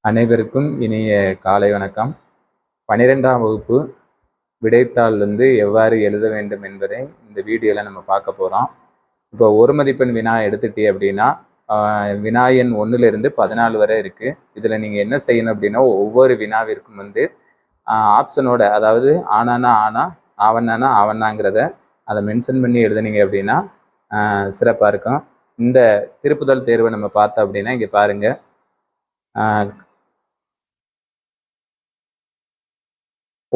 அனைவருக்கும் இனிய காலை வணக்கம். 12ஆம் வகுப்பு விடைத்தாள் எவ்வாறு எழுத வேண்டும் என்பதை இந்த வீடியோவில் நம்ம பார்க்க போகிறோம். இப்போ ஒரு மதிப்பெண் வினா எடுத்துட்டே அப்படின்னா வினா எண் 1லிருந்து 14 வரை இருக்குது. இதில் நீங்கள் என்ன செய்யணும் அப்படின்னா ஒவ்வொரு வினாவிற்கும் ஆப்ஷனோட, அதாவது ஆனானா ஆனா, ஆவண்ணானா ஆவண்ணாங்கிறத அதை மென்ஷன் பண்ணி எழுதுனீங்க அப்படின்னா சிறப்பாக இருக்கும். இந்த திருப்புதல் தேர்வை நம்ம பார்த்தோம் அப்படின்னா இங்கே பாருங்கள்,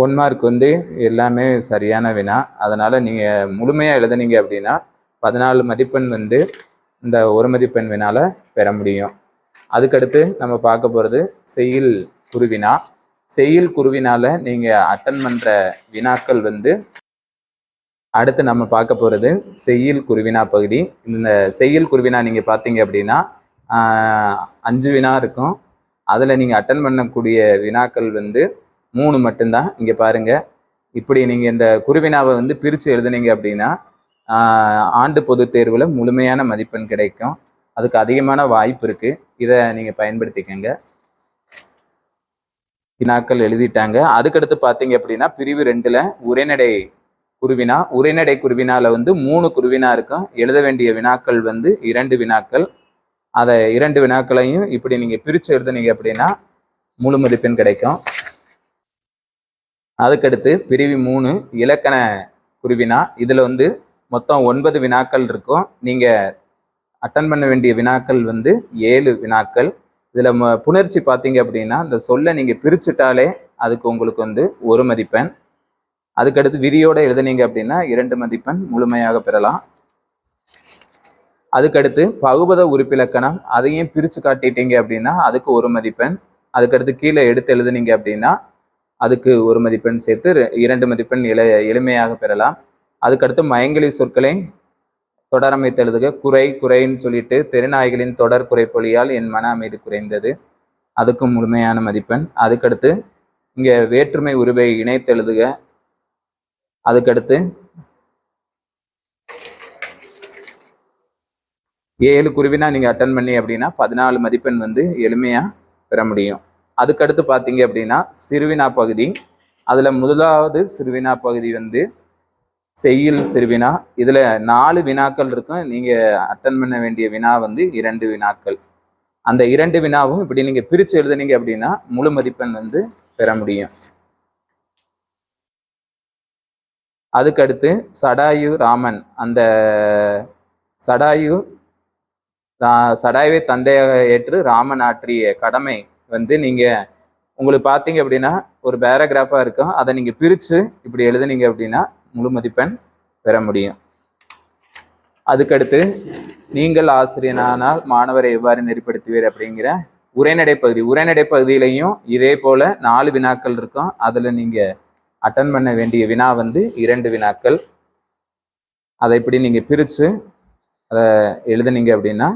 1 மார்க் எல்லாமே சரியான வினா. அதனால் நீங்கள் முழுமையாக எழுதுனீங்க அப்படின்னா 14 மதிப்பெண் இந்த ஒரு மதிப்பெண் வினால பெற முடியும். அதுக்கடுத்து நம்ம பார்க்க போகிறது செய்யுள் குருவினா. செய்யுள் குருவினால நீங்கள் அட்டன் பண்ணுற வினாக்கள் அடுத்து நம்ம பார்க்க போகிறது செய்யுள் குருவினா பகுதி. இந்த செய்யுள் குருவினா நீங்கள் பார்த்தீங்க அப்படின்னா 5 வினா இருக்கும். அதில் நீங்கள் அட்டன் பண்ணக்கூடிய வினாக்கள் 3 மட்டும்தான். இங்கே பாருங்கள், இப்படி நீங்கள் இந்த குருவினாவை பிரித்து எழுதுனீங்க அப்படின்னா ஆண்டு பொதுத் தேர்வில் முழுமையான மதிப்பெண் கிடைக்கும். அதுக்கு அதிகமான வாய்ப்பு இருக்குது. இதை நீங்கள் பயன்படுத்திக்கங்க. வினாக்கள் எழுதிட்டாங்க. அதுக்கடுத்து பார்த்தீங்க அப்படின்னா பிரிவு 2ல் உரைநடை குருவினா. உரைநடை குருவினால 3 குருவினா இருக்கும். எழுத வேண்டிய வினாக்கள் 2 வினாக்கள். அதை 2 வினாக்களையும் இப்படி நீங்கள் பிரித்து எழுதுனீங்க அப்படின்னா முழு மதிப்பெண் கிடைக்கும். அதுக்கடுத்து பிரிவு 3 இலக்கண குருவினா. இதில் மொத்தம் 9 வினாக்கள் இருக்கும். நீங்கள் அட்டன் பண்ண வேண்டிய வினாக்கள் 7 வினாக்கள். இதில் புணர்ச்சி பார்த்தீங்க அப்படின்னா இந்த சொல்லை நீங்கள் பிரிச்சுட்டாலே அதுக்கு உங்களுக்கு 1 மதிப்பெண். அதுக்கடுத்து விதியோடு எழுதுனீங்க அப்படின்னா 2 மதிப்பெண் முழுமையாக பெறலாம். அதுக்கடுத்து பகுபத உறுப்பிலக்கணம், அதையும் பிரித்து காட்டிட்டீங்க அப்படின்னா அதுக்கு 1 மதிப்பெண். அதுக்கடுத்து கீழே எடுத்து எழுதுனீங்க அப்படின்னா அதுக்கு 1 மதிப்பெண் சேர்த்து 2 மதிப்பெண் எளிமையாக பெறலாம். அதுக்கடுத்து மயங்கலி சொற்களை தொடரமைத்து எழுதுக. குறை குறைன்னு சொல்லிட்டு தெருநாய்களின் தொடர் குறைப்பொழியால் என் மன அமைதி குறைந்தது, அதுக்கும் முழுமையான மதிப்பெண். அதுக்கடுத்து இங்கே வேற்றுமை உருவை இணைத்து எழுதுக. அதுக்கடுத்து 7 குருவினா நீங்கள் அட்டன் பண்ணி அப்படின்னா 14 மதிப்பெண் எளிமையாக பெற முடியும். அதுக்கடுத்து பார்த்தீங்க அப்படின்னா சிறுவினா பகுதி. அதில் முதலாவது சிறுவினா பகுதி செய்யுள் சிறுவினா. இதில் 4 வினாக்கள் இருக்கும். நீங்கள் அட்டன் பண்ண வேண்டிய வினா 2 வினாக்கள். அந்த 2 வினாவும் இப்படி நீங்கள் பிரித்து எழுதுனீங்க அப்படின்னா முழு மதிப்பெண் பெற முடியும். அதுக்கடுத்து சடாயு ராமன். அந்த சடாயுவை தந்தையாக ஏற்று ராமன் ஆற்றிய கடமை நீங்கள் உங்களுக்கு பார்த்தீங்க அப்படின்னா ஒரு பேராகிராஃபாக இருக்கும். அதை நீங்கள் பிரித்து இப்படி எழுதுனீங்க அப்படின்னா முழு மதிப்பெண் பெற முடியும். அதுக்கடுத்து நீங்கள் ஆசிரியனானால் மாணவரை எவ்வாறு நெறிப்படுத்துவீர் அப்படிங்கிற உரைநடை பகுதி. உரைநடை பகுதியிலையும் இதே போல் 4 வினாக்கள் இருக்கும். அதில் நீங்கள் அட்டன் பண்ண வேண்டிய வினா 2 வினாக்கள். அதை இப்படி நீங்கள் பிரித்து அதை எழுதுனீங்க அப்படின்னா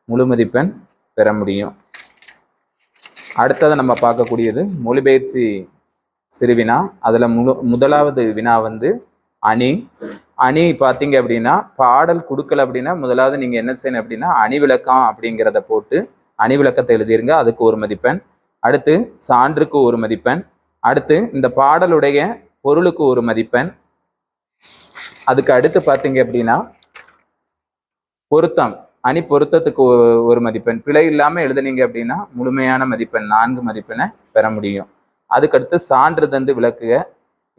முழு மதிப்பெண் பெற முடியும். அடுத்ததை நம்ம பார்க்கக்கூடியது மொழிபெயர்ச்சி சிறுவினா. அதில் முதலாவது வினா அணி. அணி பார்த்தீங்க அப்படின்னா பாடல் கொடுக்கல அப்படின்னா முதலாவது நீங்கள் என்ன செய்யணும் அப்படின்னா அணி விளக்கம் அப்படிங்கிறத போட்டு அணி விளக்கத்தை எழுதிருங்க. அதுக்கு 1 மதிப்பெண். அடுத்து சான்றுக்கு 1 மதிப்பெண். அடுத்து இந்த பாடலுடைய பொருளுக்கு 1 மதிப்பெண். அதுக்கு அடுத்து பார்த்தீங்க அப்படின்னா பொருத்தம், அணி பொருத்தத்துக்கு 1 மதிப்பெண். பிழை இல்லாமல் எழுதுனீங்க அப்படின்னா முழுமையான மதிப்பெண் 4 மதிப்பெண்ணை பெற முடியும். அதுக்கடுத்து சான்று தந்து விளக்குக.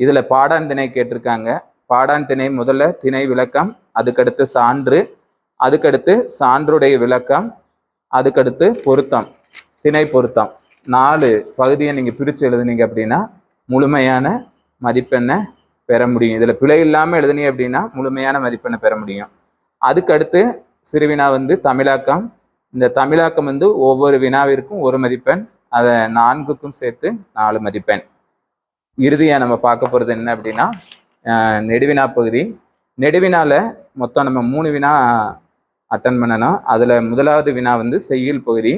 இதில் பாடான் திணை கேட்டிருக்காங்க. பாடான் திணை முதல்ல திணை விளக்கம், அதுக்கடுத்து சான்று, அதுக்கடுத்து சான்றுடைய விளக்கம், அதுக்கடுத்து பொருத்தம், திணை பொருத்தம். 4 பகுதியை நீங்கள் பிரித்து எழுதுனீங்க அப்படின்னா முழுமையான மதிப்பெண்ணை பெற முடியும். இதில் பிழை இல்லாமல் எழுதுனீங்க அப்படின்னா முழுமையான மதிப்பெண்ணை பெற முடியும். அதுக்கடுத்து சிறுவினா தமிழாக்கம். இந்த தமிழாக்கம் ஒவ்வொரு வினாவிற்கும் 1 மதிப்பெண். அதை 4க்கும் சேர்த்து 4 மதிப்பெண். இறுதியாக நம்ம பார்க்க போகிறது என்ன அப்படின்னா நெடுவினா பகுதி. நெடுவினால மொத்தம் நம்ம 3 வினா அட்டன் பண்ணணும். அதில் முதலாவது வினா செய்யுள் பகுதி.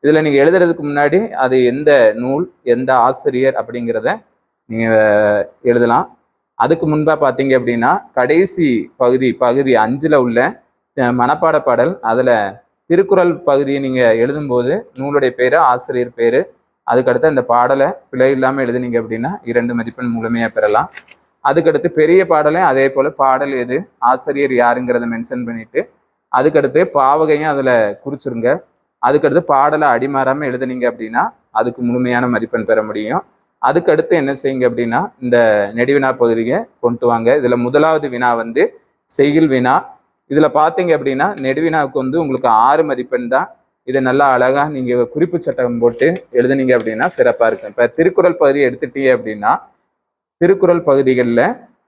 இதில் நீங்கள் எழுதுறதுக்கு முன்னாடி அது எந்த நூல் எந்த ஆசிரியர் அப்படிங்கிறத நீங்கள் எழுதலாம். அதுக்கு முன்பாக பார்த்தீங்க அப்படின்னா கடைசி பகுதி 5ல் உள்ள மனப்பாட பாடல், அதில் திருக்குறள் பகுதியை நீங்கள் எழுதும்போது நூலுடைய பேர், ஆசிரியர் பேர், அதுக்கடுத்து அந்த பாடலை பிழை இல்லாமல் எழுதுனீங்க அப்படின்னா 2 மதிப்பெண் முழுமையாக பெறலாம். அதுக்கடுத்து பெரிய பாடலை அதே போல் பாடல் எது, ஆசிரியர் யாருங்கிறத மென்ஷன் பண்ணிட்டு அதுக்கடுத்து பாவகையும் அதில் குறிச்சிருங்க. அதுக்கடுத்து பாடலை அடிமாறாமல் எழுதுனீங்க அப்படின்னா அதுக்கு முழுமையான மதிப்பெண் பெற முடியும். அதுக்கடுத்து என்ன செய்யுங்க அப்படின்னா இந்த நெடுவினா பகுதியை கொண்டு வாங்க. இதில் முதலாவது வினா வந்து செய்யுள் வினா. இதில் பார்த்தீங்க அப்படின்னா நெடுவினாவுக்கு வந்து உங்களுக்கு 6 மதிப்பெண் தான். இதை நல்லா அழகா நீங்கள் குறிப்பு சட்டம் போட்டு எழுதுனீங்க அப்படின்னா சிறப்பாக இருக்கும். இப்போ திருக்குறள் பகுதி எடுத்துட்டீங்க அப்படின்னா திருக்குறள் பகுதிகளில்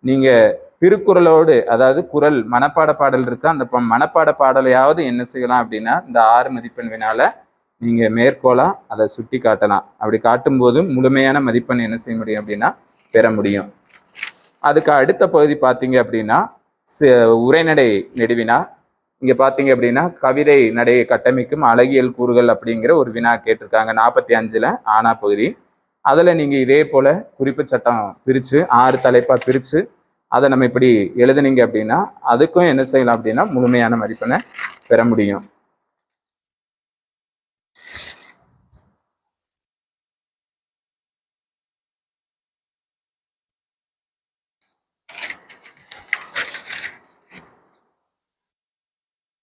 நீங்கள் திருக்குறளோடு அதாவது குறள் மனப்பாட பாடல் இருக்கு, அந்த மனப்பாட பாடலையாவது என்ன செய்யலாம் அப்படின்னா இந்த 6 மதிப்பெண் வினால நீங்கள் மேற்கோளாக அதை சுட்டி காட்டலாம். அப்படி காட்டும்போது முழுமையான மதிப்பெண் என்ன செய்ய முடியும் அப்படின்னா பெற முடியும். அதுக்கு அடுத்த பகுதி பார்த்தீங்க அப்படின்னா உரைநடை நெடுவினா. இங்கே பார்த்தீங்க அப்படின்னா கவிதை நடையை கட்டமைக்கும் அழகியல் கூறுகள் அப்படிங்கிற ஒரு வினா கேட்டிருக்காங்க 45ல் ஆனா பகுதி. அதில் நீங்கள் இதே போல் குறிப்பு சட்டம் பிரித்து 6 தலைப்பாக பிரித்து அதை நம்ம இப்படி எழுதுனீங்க அப்படின்னா அதுக்கும் என்ன செய்யலாம் அப்படின்னா முழுமையான மதிப்பெண்ணை பெற முடியும்.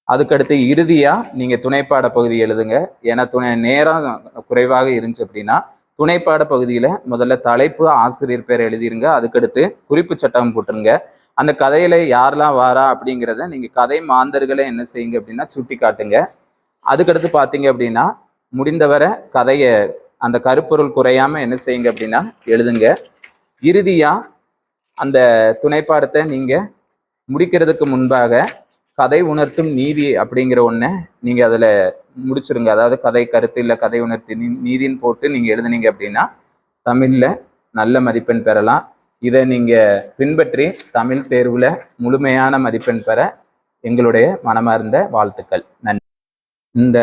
அதுக்கடுத்து இறுதியா நீங்க துணைப்பாட பகுதி எழுதுங்க. ஏன்னா நேரம் குறைவாக இருந்துச்சு அப்படின்னா துணைப்பாட பகுதியில முதல்ல தலைப்பு ஆசிரியர் பேர் எழுதிருங்க. அதுக்கடுத்து குறிப்பு சட்டம் போட்டுருங்க. அந்த கதையில யாரெல்லாம் வாரா அப்படிங்கிறத நீங்க கதை மாந்தர்களை என்ன செய்யுங்க அப்படின்னா சுட்டி காட்டுங்க. அதுக்கடுத்து பார்த்தீங்க அப்படின்னா முடிந்தவரை கதையை அந்த கருப்பொருள் குறையாம என்ன செய்யுங்க அப்படின்னா எழுதுங்க. இறுதியா அந்த துணைப்பாடத்தை நீங்க முடிக்கிறதுக்கு முன்பாக கதை உணர்த்தும் நீதி அப்படிங்கிற ஒன்றை நீங்கள் அதில் முடிச்சிருங்க. அதாவது கதை கருத்து இல்லை கதை உணர்த்தி நீதின்னு போட்டு நீங்கள் எழுதுனீங்க அப்படின்னா தமிழில் நல்ல மதிப்பெண் பெறலாம். இதை நீங்கள் பின்பற்றி தமிழ் தேர்வில் முழுமையான மதிப்பெண் பெற எங்களுடைய மனமார்ந்த வாழ்த்துக்கள். நன்றி. இந்த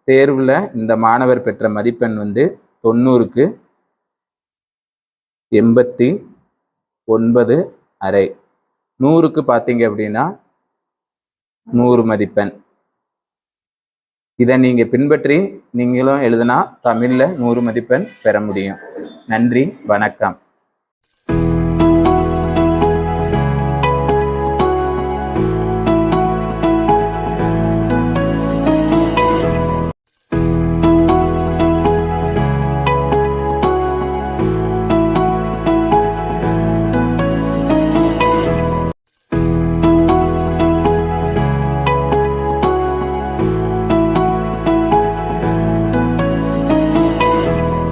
தேர்வில் இந்த மாணவர் பெற்ற மதிப்பெண் வந்து 90க்கு 89.5. 100க்கு பார்த்தீங்க அப்படின்னா 100 மதிப்பெண். இதை நீங்கள் பின்பற்றி நீங்களும் எழுதுனா தமிழில் 100 மதிப்பெண் பெற முடியும். நன்றி, வணக்கம்.